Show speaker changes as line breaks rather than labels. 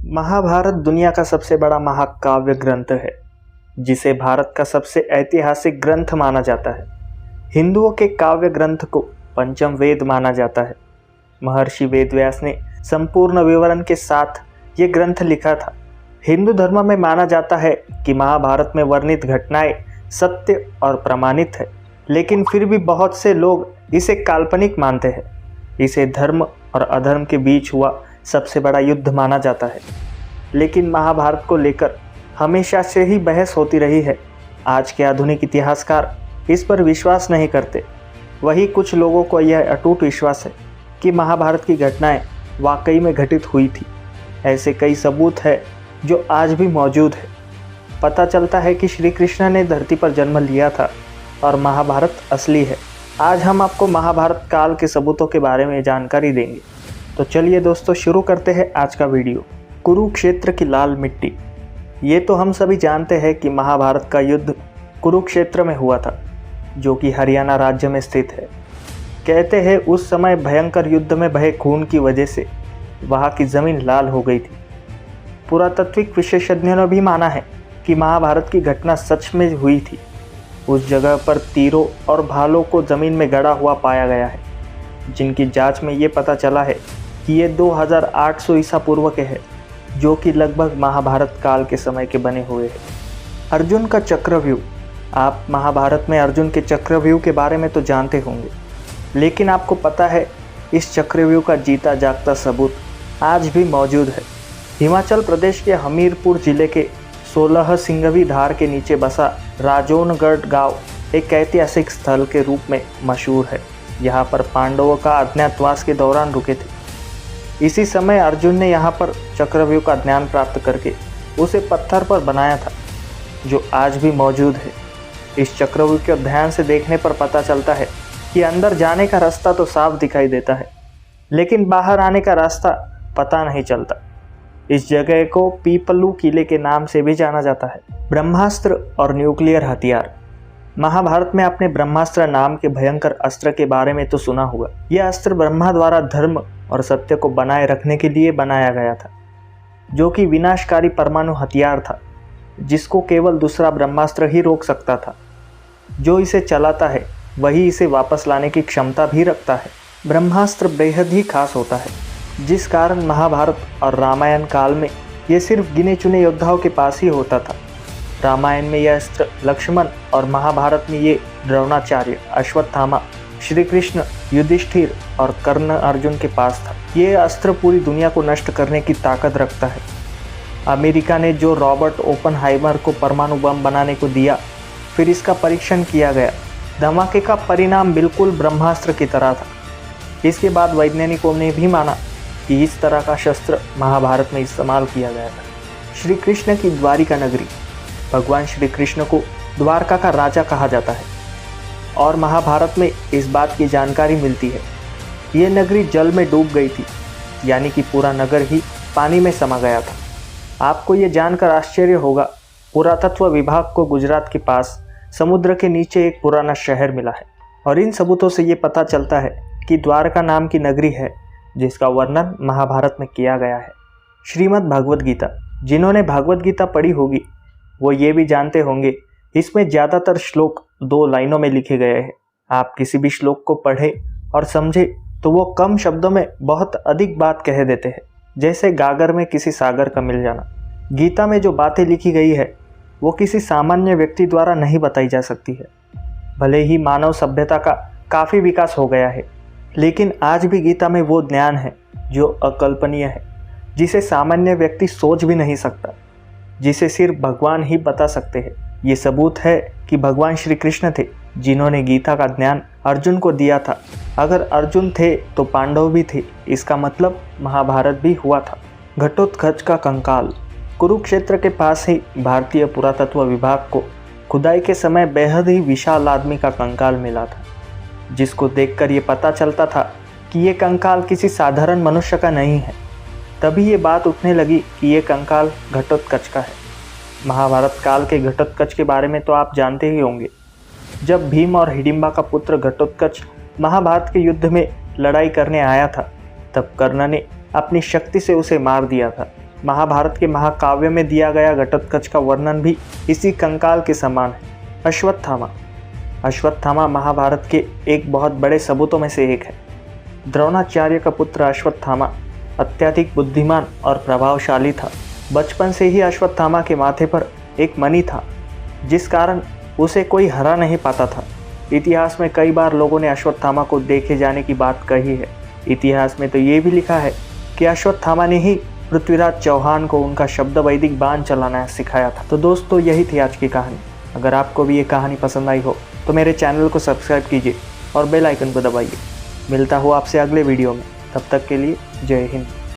महाभारत दुनिया का सबसे बड़ा महाकाव्य ग्रंथ है, जिसे भारत का सबसे ऐतिहासिक ग्रंथ माना जाता है। हिंदुओं के काव्य ग्रंथ को पंचम वेद माना जाता है। महर्षि वेदव्यास ने संपूर्ण विवरण के साथ ये ग्रंथ लिखा था। हिंदू धर्म में माना जाता है कि महाभारत में वर्णित घटनाएं सत्य और प्रमाणित है, लेकिन फिर भी बहुत से लोग इसे काल्पनिक मानते हैं। इसे धर्म और अधर्म के बीच हुआ सबसे बड़ा युद्ध माना जाता है, लेकिन महाभारत को लेकर हमेशा से ही बहस होती रही है। आज के आधुनिक इतिहासकार इस पर विश्वास नहीं करते। वही कुछ लोगों को यह अटूट विश्वास है कि महाभारत की घटनाएं वाकई में घटित हुई थी। ऐसे कई सबूत है जो आज भी मौजूद है। पता चलता है कि श्री कृष्ण ने धरती पर जन्म लिया था और महाभारत असली है। आज हम आपको महाभारत काल के सबूतों के बारे में जानकारी देंगे। तो चलिए दोस्तों, शुरू करते हैं आज का वीडियो। कुरुक्षेत्र की लाल मिट्टी। ये तो हम सभी जानते हैं कि महाभारत का युद्ध कुरुक्षेत्र में हुआ था, जो कि हरियाणा राज्य में स्थित है। कहते हैं उस समय भयंकर युद्ध में बहे खून की वजह से वहाँ की ज़मीन लाल हो गई थी। पुरातात्विक विशेषज्ञों ने भी माना है कि महाभारत की घटना सच में हुई थी। उस जगह पर तीरों और भालों को ज़मीन में गड़ा हुआ पाया गया है, जिनकी जांच में ये पता चला है कि ये 2800 ईसा पूर्व के हैं, जो कि लगभग महाभारत काल के समय के बने हुए हैं। अर्जुन का चक्रव्यूह। आप महाभारत में अर्जुन के चक्रव्यूह के बारे में तो जानते होंगे, लेकिन आपको पता है इस चक्रव्यूह का जीता जागता सबूत आज भी मौजूद है। हिमाचल प्रदेश के हमीरपुर जिले के 16 सिंघवी धार के नीचे बसा राजौनगढ़ गांव एक ऐतिहासिक स्थल के रूप में मशहूर है। यहाँ पर पांडवों का अज्ञातवास के दौरान रुके थे। इसी समय अर्जुन ने यहाँ पर चक्रव्यूह का ज्ञान प्राप्त करके उसे पत्थर पर बनाया था, जो आज भी मौजूद है। इस चक्रव्यूह को ध्यान से देखने पर पता चलता है कि अंदर जाने का रास्ता तो साफ दिखाई देता है, लेकिन बाहर आने का रास्ता पता नहीं चलता। इस जगह को पीपलू किले के नाम से भी जाना जाता है। ब्रह्मास्त्र और न्यूक्लियर हथियार। महाभारत में आपने ब्रह्मास्त्र नाम के भयंकर अस्त्र के बारे में तो सुना होगा। यह अस्त्र ब्रह्मा द्वारा धर्म और सत्य को बनाए रखने के लिए बनाया गया था, जो कि विनाशकारी परमाणु हथियार था, जिसको केवल दूसरा ब्रह्मास्त्र ही रोक सकता था। जो इसे चलाता है वही इसे वापस लाने की क्षमता भी रखता है। ब्रह्मास्त्र बेहद ही खास होता है, जिस कारण महाभारत और रामायण काल में ये सिर्फ गिने चुने योद्धाओं के पास ही होता था। रामायण में यह अस्त्र लक्ष्मण और महाभारत में ये द्रोणाचार्य, अश्वत्थामा, श्री कृष्ण, युधिष्ठिर और कर्ण अर्जुन के पास था। ये अस्त्र पूरी दुनिया को नष्ट करने की ताकत रखता है। अमेरिका ने जो रॉबर्ट ओपनहाइमर को परमाणु बम बनाने को दिया, फिर इसका परीक्षण किया गया। धमाके का परिणाम बिल्कुल ब्रह्मास्त्र की तरह था। इसके बाद वैज्ञानिकों ने भी माना कि इस तरह का शस्त्र महाभारत में इस्तेमाल किया गया था। श्री कृष्ण की द्वारिका नगरी। भगवान श्री कृष्ण को द्वारका का राजा कहा जाता है और महाभारत में इस बात की जानकारी मिलती है। ये नगरी जल में डूब गई थी, यानी कि पूरा नगर ही पानी में समा गया था। आपको ये जानकर आश्चर्य होगा, पुरातत्व विभाग को गुजरात के पास समुद्र के नीचे एक पुराना शहर मिला है, और इन सबूतों से ये पता चलता है कि द्वारका नाम की नगरी है, जिसका वर्णन महाभारत में किया गया है। श्रीमद् भागवत गीता। जिन्होंने भागवत गीता पढ़ी होगी वो ये भी जानते होंगे, इसमें ज़्यादातर श्लोक 2 लाइनों में लिखे गए हैं। आप किसी भी श्लोक को पढ़ें और समझें तो वो कम शब्दों में बहुत अधिक बात कह देते हैं, जैसे गागर में किसी सागर का मिल जाना। गीता में जो बातें लिखी गई है वो किसी सामान्य व्यक्ति द्वारा नहीं बताई जा सकती है। भले ही मानव सभ्यता का काफ़ी विकास हो गया है, लेकिन आज भी गीता में वो ज्ञान है जो अकल्पनीय है, जिसे सामान्य व्यक्ति सोच भी नहीं सकता, जिसे सिर्फ भगवान ही बता सकते हैं। ये सबूत है कि भगवान श्री कृष्ण थे जिन्होंने गीता का ज्ञान अर्जुन को दिया था। अगर अर्जुन थे तो पांडव भी थे। इसका मतलब महाभारत भी हुआ था। घटोत्कच का कंकाल। कुरुक्षेत्र के पास ही भारतीय पुरातत्व विभाग को खुदाई के समय बेहद ही विशाल आदमी का कंकाल मिला था, जिसको देखकर ये पता चलता था कि ये कंकाल किसी साधारण मनुष्य का नहीं है। तभी ये बात उठने लगी कि ये कंकाल घटोत्कच का है। महाभारत काल के घटोत्कच के बारे में तो आप जानते ही होंगे। जब भीम और हिडिंबा का पुत्र घटोत्कच महाभारत के युद्ध में लड़ाई करने आया था, तब कर्ण ने अपनी शक्ति से उसे मार दिया था। महाभारत के महाकाव्य में दिया गया घटोत्कच का वर्णन भी इसी कंकाल के समान है। अश्वत्थामा महाभारत के एक बहुत बड़े सबूतों में से एक है। द्रोणाचार्य का पुत्र अश्वत्थामा अत्यधिक बुद्धिमान और प्रभावशाली था। बचपन से ही अश्वत्थामा के माथे पर एक मणि था, जिस कारण उसे कोई हरा नहीं पाता था। इतिहास में कई बार लोगों ने अश्वत्थामा को देखे जाने की बात कही है। इतिहास में तो ये भी लिखा है कि अश्वत्थामा ने ही पृथ्वीराज चौहान को उनका शब्द वैदिक बाण चलाना सिखाया था। तो दोस्तों, यही थी आज की कहानी। अगर आपको भी ये कहानी पसंद आई हो तो मेरे चैनल को सब्सक्राइब कीजिए और बेल आइकन को दबाइए। मिलता हूँ आपसे अगले वीडियो में। तब तक के लिए जय हिंद।